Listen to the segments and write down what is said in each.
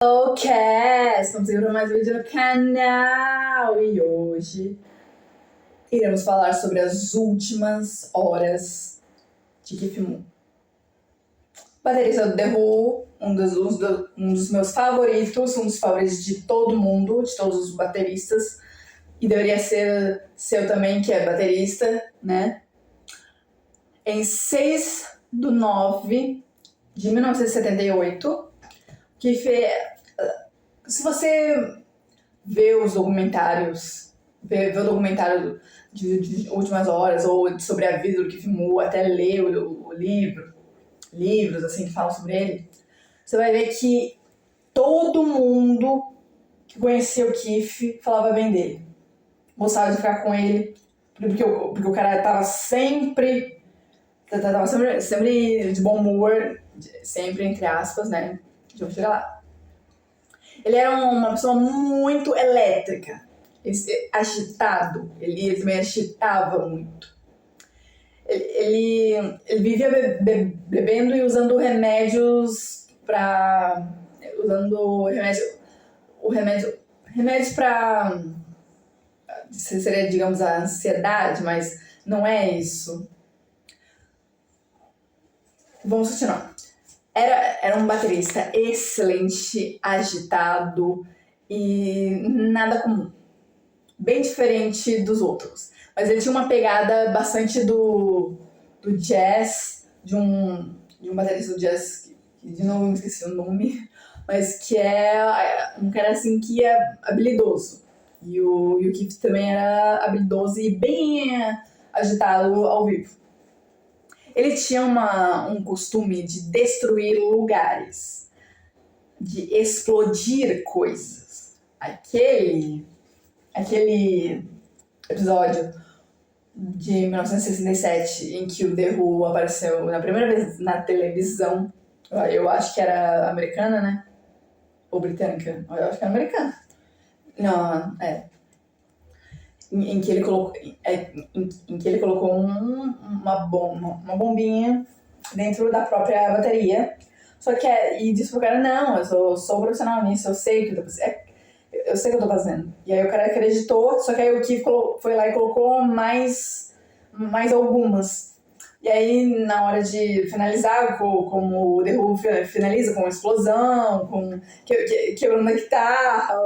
Ok, estamos aqui para mais um vídeo no canal e hoje iremos falar sobre as últimas horas de Keith Moon. Baterista do The Who, um dos meus favoritos, um dos favoritos de todo mundo, de todos os bateristas, e deveria ser seu também, que é baterista, né? Em 6/9/1978, que fez. Se você vê os documentários, vê o documentário de Últimas Horas, ou sobre a vida do Keith Moon, até ler o livros assim, que falam sobre ele, você vai ver que todo mundo que conhecia o Keith falava bem dele. Gostava de ficar com ele, porque o cara tava sempre de bom humor, sempre entre aspas, né? Já vou chegar lá. Ele era uma pessoa muito elétrica, agitado, ele também agitava muito. Ele vivia bebendo e usando remédios para... remédios para... seria, digamos, a ansiedade, mas não é isso. Vamos continuar. Era um baterista excelente, agitado e nada comum. Bem diferente dos outros. Mas ele tinha uma pegada bastante do jazz, de um baterista do jazz, que de novo eu me esqueci o nome, mas que é um cara assim que é habilidoso. E o Keith também era habilidoso e bem agitado ao vivo. Ele tinha um costume de destruir lugares, de explodir coisas. Aquele episódio de 1967 em que o The Who apareceu na primeira vez na televisão, eu acho que era americana, né? Ou britânica? Eu acho que era americana. Não, em que ele colocou uma bombinha dentro da própria bateria. Só que e disse pro cara, não, eu sou profissional nisso, eu sei o que eu tô fazendo. E aí o cara acreditou, só que aí o Keith foi lá e colocou mais algumas. E aí, na hora de finalizar, como o The Who finaliza, com uma explosão, com quebrando a guitarra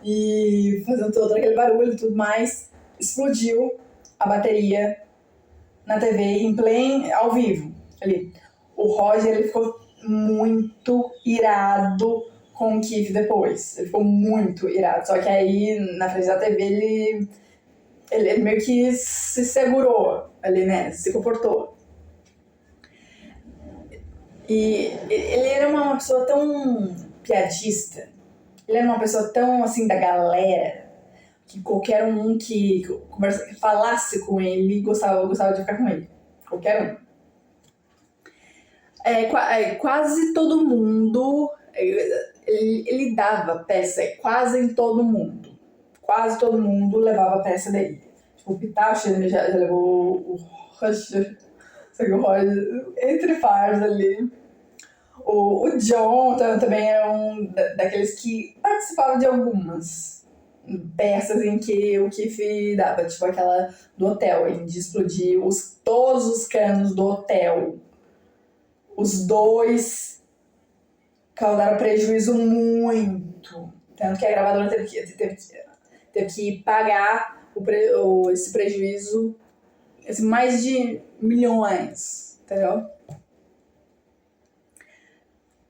e fazendo todo aquele barulho e tudo mais, explodiu a bateria na TV ao vivo. Ali. O Roger ele ficou muito irado com o Keith depois. Ele ficou muito irado. Só que aí, na frente da TV, ele meio que se segurou ali, né? Se comportou. E ele era uma pessoa tão piadista. Ele era uma pessoa tão, assim, da galera, que qualquer um que falasse com ele gostava de ficar com ele. Qualquer um. Quase todo mundo... Ele dava peça quase em todo mundo. Quase todo mundo levava peça dele. Tipo, o Pitacho ele já levou o Roger. Só que o Roger, entre fares ali. O John também era um daqueles que participava de algumas peças em que o Keith dava, tipo aquela do hotel, de explodir todos os canos do hotel. Os dois causaram prejuízo muito. Tanto que a gravadora teve que pagar esse prejuízo, mais de milhões, entendeu?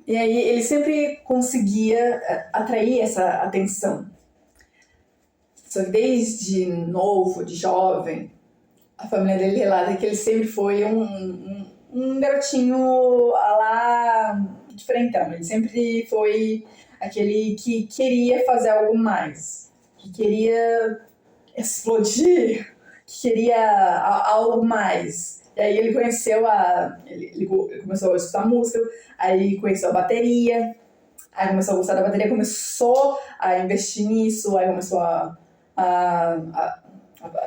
E aí ele sempre conseguia atrair essa atenção. Só que desde novo, de jovem, a família dele relata que ele sempre foi um garotinho lá diferentão. Ele sempre foi aquele que queria fazer algo mais, que queria explodir, que queria algo mais. E aí ele conheceu ele começou a escutar música, aí conheceu a bateria, aí começou a gostar da bateria, começou a investir nisso, aí começou a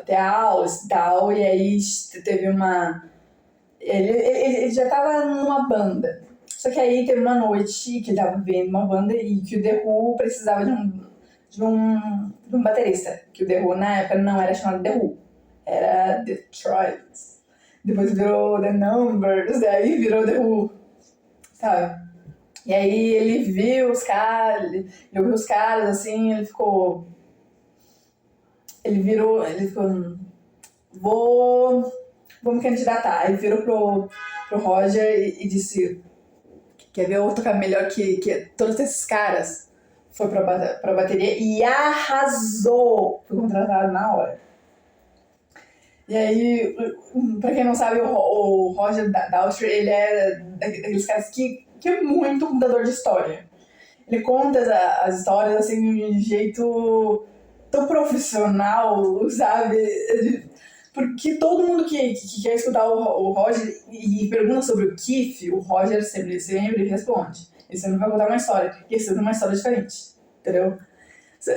ter aulas e tal, e aí teve uma... Ele já estava numa banda, Só que aí teve uma noite que ele tava vendo uma banda e que o The Who precisava de um baterista. Que o The Who na época não era chamado The Who, era The Tribes. Depois virou The Numbers, aí virou The Who, sabe? E aí ele viu os caras, ele ouviu os caras, assim, ele ficou... ele ficou... Vou me candidatar. Aí virou pro Roger e disse: quer ver eu tocar melhor que todos esses caras? Foi pra bateria e arrasou. Foi contratado na hora. E aí, pra quem não sabe, o Roger Daltrey, ele é daqueles caras que é muito contador de história. Ele conta as histórias assim de um jeito tão profissional, sabe? Porque todo mundo que quer escutar o Roger e pergunta sobre o Keith, o Roger sempre responde. Ele sempre vai contar uma história, porque sempre é uma história diferente, entendeu?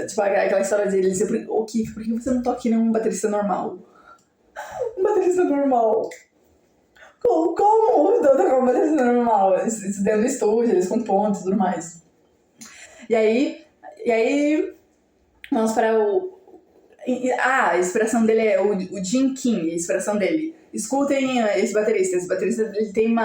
Tipo, aquela história dele dizer, ô Keith, por que você não toca aqui num baterista normal? Um baterista normal? Como eu tocar um baterista normal? Isso dentro do estúdio, eles com pontos e tudo mais. E aí vamos para a inspiração dele é o Jim King, a inspiração dele. Escutem esse baterista. Esse baterista ele tem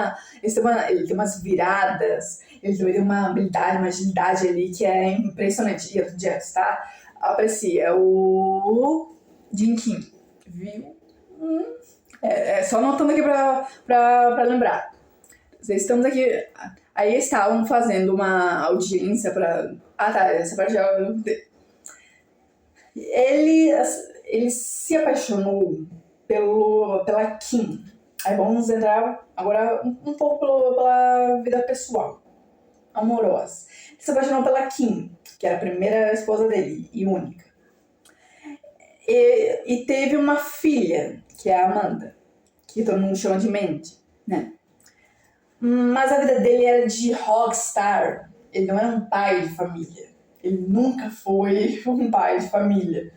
umas viradas, ele também tem uma habilidade, uma agilidade ali que é impressionante. E jazz, tá? Aprecia o Jim King, viu? Só anotando aqui pra lembrar. Vocês estamos aqui. Aí estavam fazendo uma audiência pra. Ah, tá, essa parte ele se apaixonou pela Kim. Aí vamos entrar agora um pouco pela vida pessoal, amorosa. Ele se apaixonou pela Kim, que era a primeira esposa dele e única. E teve uma filha, que é a Amanda, que todo mundo chama de Mandy, né? Mas a vida dele era de rockstar. Ele não era um pai de família. Ele nunca foi um pai de família.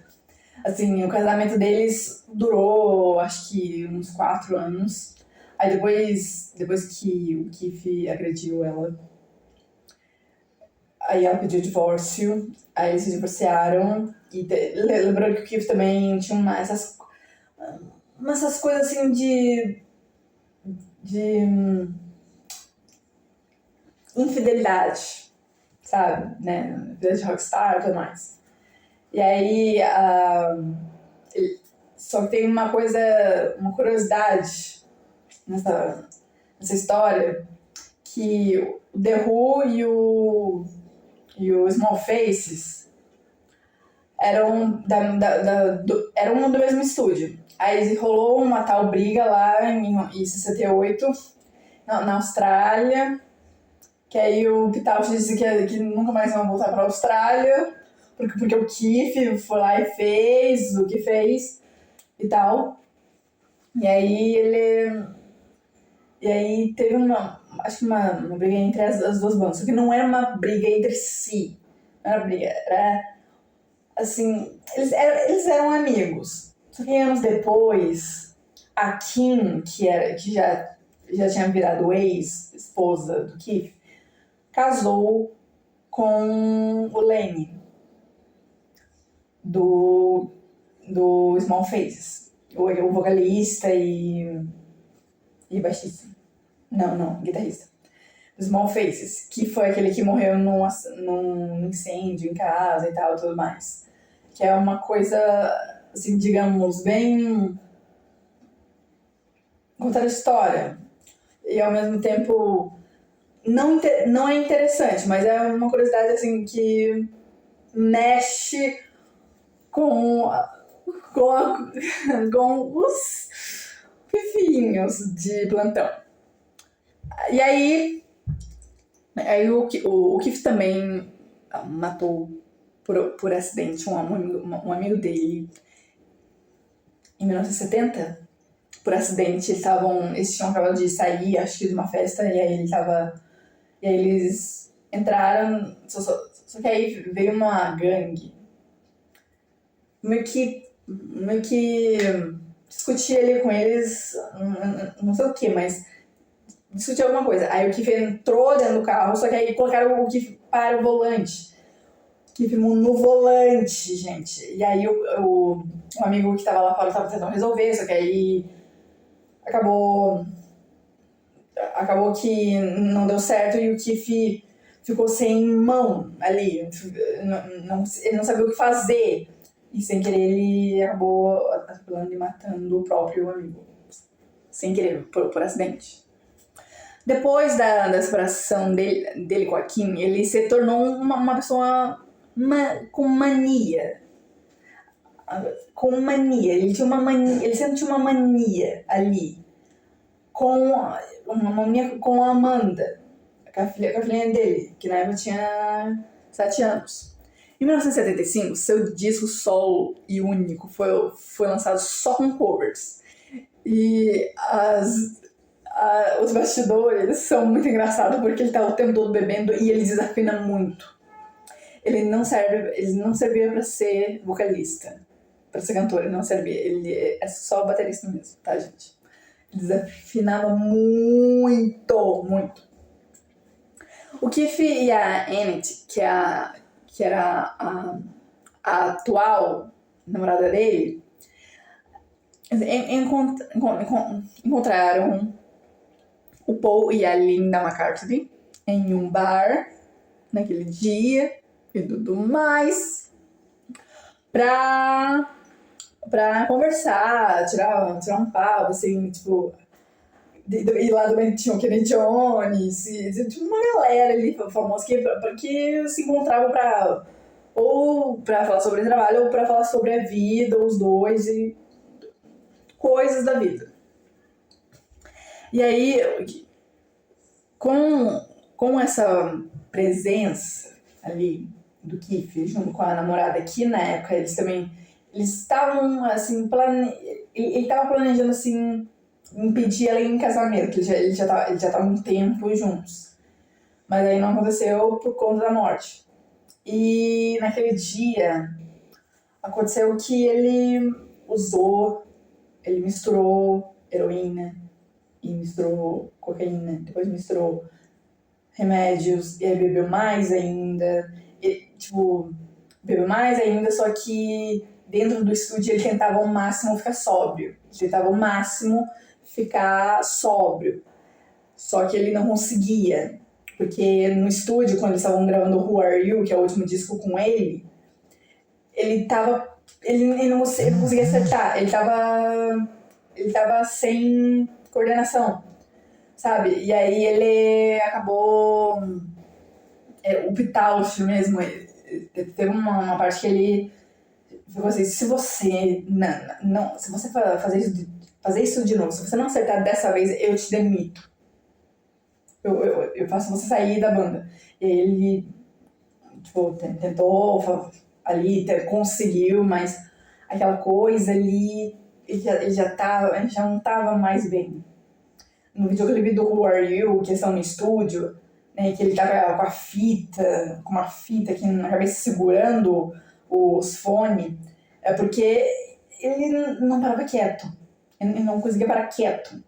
Assim, o casamento deles durou, acho que uns 4 anos. Aí depois que o Keith agrediu ela, aí ela pediu divórcio, aí eles se divorciaram. E lembrando que o Keith também tinha essas coisas assim de infidelidade, sabe, né, vida de rockstar e tudo mais. E aí, só que tem uma curiosidade nessa história, que o The Who e o Small Faces eram do mesmo estúdio. Aí rolou uma tal briga lá em 68, na Austrália, que aí o Pitalch disse que nunca mais vão voltar pra Austrália, porque o Keith foi lá e fez o que fez e tal. E aí teve acho que uma briga entre as duas bandas, só que não era uma briga entre si. Não era briga, era assim, eles eram amigos. Só que anos depois, a Kim, que já tinha virado ex-esposa do Keith, casou com o Lenny do Small Faces, o vocalista e baixista. Não, guitarrista. Do Small Faces, que foi aquele que morreu num incêndio em casa e tal, tudo mais. Que é uma coisa, assim, digamos, bem... contar a história. E ao mesmo tempo... Não é interessante, mas é uma curiosidade, assim, que mexe com os vizinhos de plantão. E aí o Keith também matou por acidente um amigo dele em 1970. Por acidente, eles tinham acabado de sair, acho que de uma festa, e aí eles entraram, só que aí veio uma gangue meio que discutir ali com eles, não sei o que, mas discutir alguma coisa. Aí o Keith entrou dentro do carro, só que aí colocaram o Keith para o volante. Keith no volante, gente. E aí o amigo que tava lá fora tava tentando resolver, só que aí acabou que não deu certo e o Keith ficou sem mão ali. Ele não sabia o que fazer. E sem querer ele acabou atropelando e matando o próprio amigo. Sem querer, por acidente. Depois da separação dele com a Kim, ele se tornou uma pessoa com mania. Com mania. Ele tinha uma mania. Ele sempre tinha uma mania ali. Uma mania com a Amanda, com a filhinha dele, que na época tinha 7 anos. Em 1975, seu disco solo e único foi lançado só com covers. E os bastidores são muito engraçados porque ele tá o tempo todo bebendo e ele desafina muito. Ele não servia pra ser vocalista, pra ser cantor, ele não servia. Ele é só baterista mesmo, tá, gente? Ele desafinava muito, muito. O Keith e a Annette, que era a atual namorada dele, encontraram o Paul e a Linda McCartney em um bar naquele dia e tudo mais pra conversar, tirar um papo, assim, tipo. E lá também tinha o Kenny Jones, tinha uma galera ali famosa que se encontrava ou pra falar sobre trabalho ou pra falar sobre a vida, os dois, e coisas da vida. E aí, com essa presença ali do Keith junto com a namorada, que na época eles estavam assim, ele estava planejando assim impedir ela em casamento, que ele já tava um tempo juntos. Mas aí não aconteceu por conta da morte. E naquele dia aconteceu que ele misturou heroína e misturou cocaína, depois misturou remédios e aí bebeu mais ainda. Bebeu mais ainda, só que dentro do estúdio ele tentava ao máximo ficar sóbrio. Só que ele não conseguia. Porque no estúdio, quando eles estavam gravando Who Are You, que é o último disco com ele não conseguia acertar. Ele tava sem coordenação, sabe? E aí ele acabou... o Pitalf mesmo, teve uma parte que ele ficou assim, se você fazer isso de novo, se você não acertar dessa vez, eu te demito. Eu faço você sair da banda. E ele, tentou ali, conseguiu, mas aquela coisa ali, ele já não tava mais bem. No videoclipe do Who Are You, que são no estúdio, né, que ele tava com uma fita aqui na cabeça segurando os fones, é porque ele não parava quieto. Ele não conseguia parar quieto.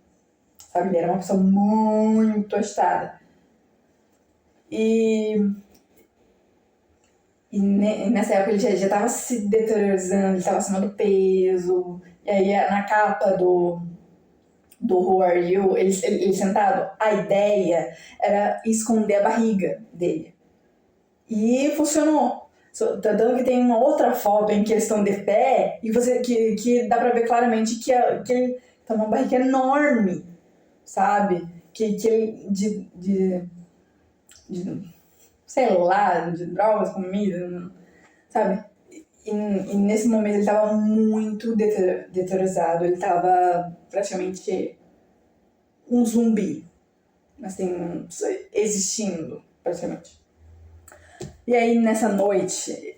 Sabe? Ele era uma pessoa muito agitada. E nessa época ele já estava se deteriorando, ele estava acima do peso. E aí na capa do Who Are You, ele sentado, a ideia era esconder a barriga dele. E funcionou. Tanto que tem uma outra foto em questão de pé, e que dá pra ver claramente que ele tá uma barriga enorme, sabe? Que ele, sei lá, de drogas, comida, sabe? E nesse momento ele tava muito deteriorizado, ele tava praticamente um zumbi, assim, existindo, praticamente. E aí, nessa noite,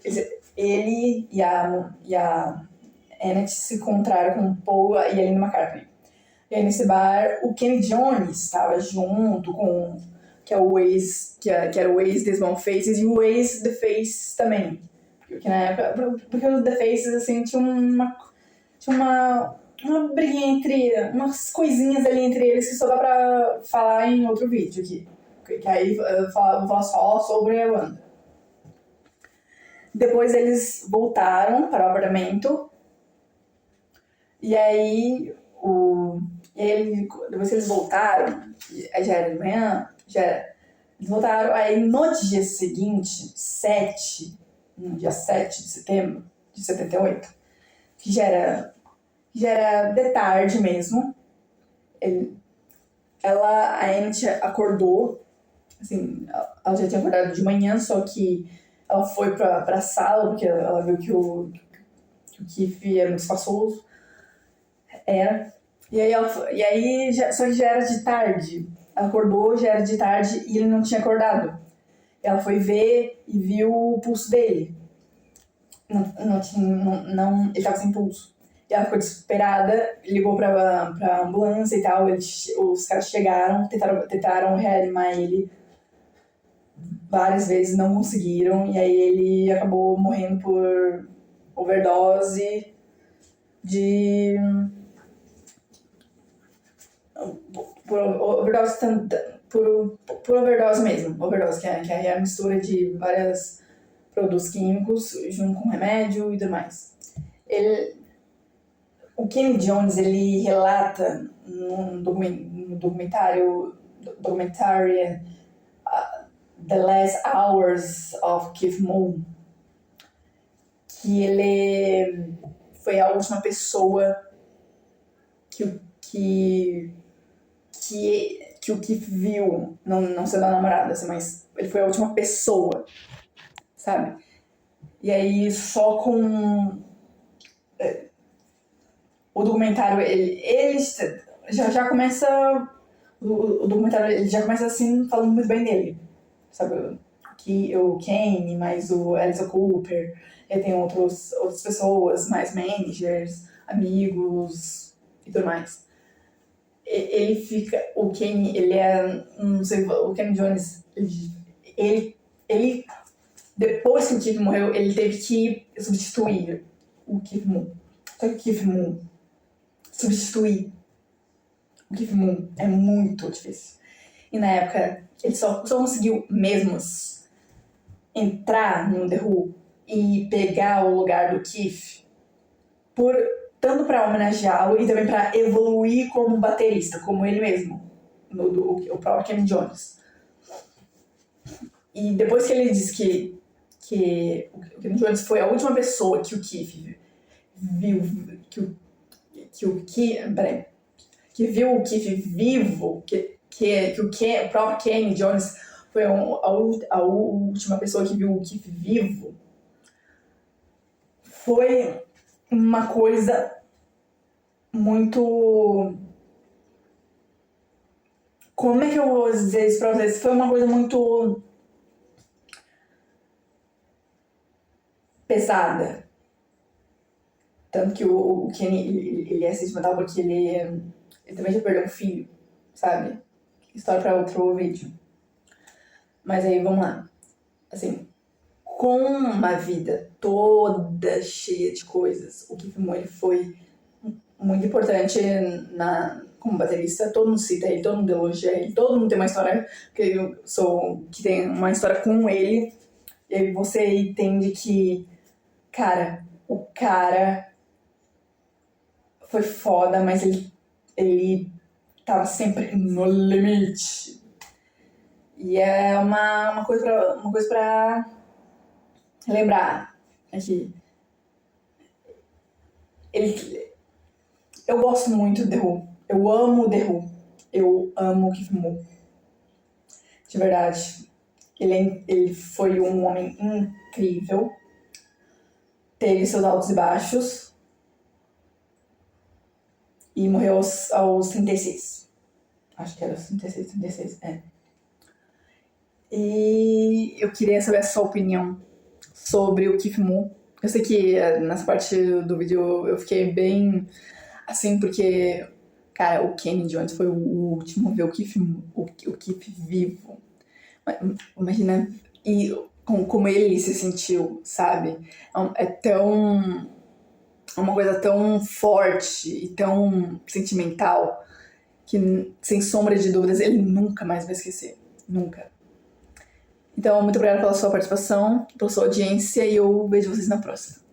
ele e a Annette se encontraram com o Paul e a Linda McCartney. E aí, nesse bar, o Kenny Jones estava junto com... que era o ex Small Faces e o ex The Faces também. Porque na época... Porque o The Faces, assim, tinha uma briguinha entre... umas coisinhas ali entre eles que só dá pra falar em outro vídeo aqui. Que aí eu vou falar só sobre a Wanda. Depois eles voltaram para o apartamento. E aí, depois que eles voltaram, aí já era de manhã, eles voltaram, aí no dia seguinte, no dia 7 de setembro de 78, que já era de tarde mesmo, a Amy acordou, assim, ela já tinha acordado de manhã, só que ela foi pra sala, porque ela viu que o Keith era muito espaçoso. Só que já era de tarde. Ela acordou, já era de tarde e ele não tinha acordado. Ela foi ver e viu o pulso dele. Ele tava sem pulso. E ela ficou desesperada, ligou pra ambulância e tal. Os caras chegaram, tentaram reanimar ele várias vezes, não conseguiram. E aí ele acabou morrendo por overdose por overdose mesmo. Overdose, que é a mistura de vários produtos químicos junto com remédio e demais. O Kenny Jones, ele relata no documentário The Last Hours of Keith Moon, que ele foi a última pessoa que o Keith viu, não sendo a namorada, assim, mas ele foi a última pessoa, sabe? E aí só com o documentário, ele já começa, o documentário ele já começa assim, falando muito bem dele, sabe? Que o Kane, mais o Alice Cooper, ele tem outras pessoas, mais managers, amigos e tudo mais. Ele fica, o Kane, ele é, não sei, o Kenny Jones, ele depois que o Keith morreu, ele teve que substituir o Keith Moon. Só que o Keith Moon, substituir o Keith Moon é muito difícil. E na época, ele só conseguiu mesmo entrar no The Who e pegar o lugar do Keith tanto para homenageá-lo e também para evoluir como baterista, como ele mesmo, o próprio Kenny Jones. E depois que ele disse que o Kenny Jones foi a última pessoa que o Keith viu, que viu o Keith vivo, que o próprio Kenny Jones foi a última pessoa que viu o Keith vivo, foi uma coisa muito... Como é que eu vou dizer isso pra vocês? Foi uma coisa muito pesada. Tanto que o Kenny, ele é sentimental porque ele também já perdeu um filho, sabe? História pra outro vídeo. Mas aí, vamos lá. Assim, com uma vida toda cheia de coisas, o Keith Moon, ele foi muito importante como baterista. Todo mundo cita ele, todo mundo elogia ele, todo mundo tem uma história que tem uma história com ele. E aí você entende que, cara, o cara foi foda, mas ele tava sempre no limite. E é uma coisa pra lembrar aqui. Eu gosto muito do The Who. Eu amo o The Who. Eu amo o Keith Moon. De verdade. Ele foi um homem incrível. Teve seus altos e baixos. E morreu aos 36. Acho que era aos 36, E eu queria saber a sua opinião sobre o Keith Moon. Eu sei que nessa parte do vídeo eu fiquei bem assim, porque, cara, o Kenny Jones foi o último a ver o Keith vivo. Imagina como ele se sentiu, sabe? É uma coisa tão forte e tão sentimental que, sem sombra de dúvidas, ele nunca mais vai esquecer. Nunca. Então, muito obrigada pela sua participação, pela sua audiência e eu vejo vocês na próxima.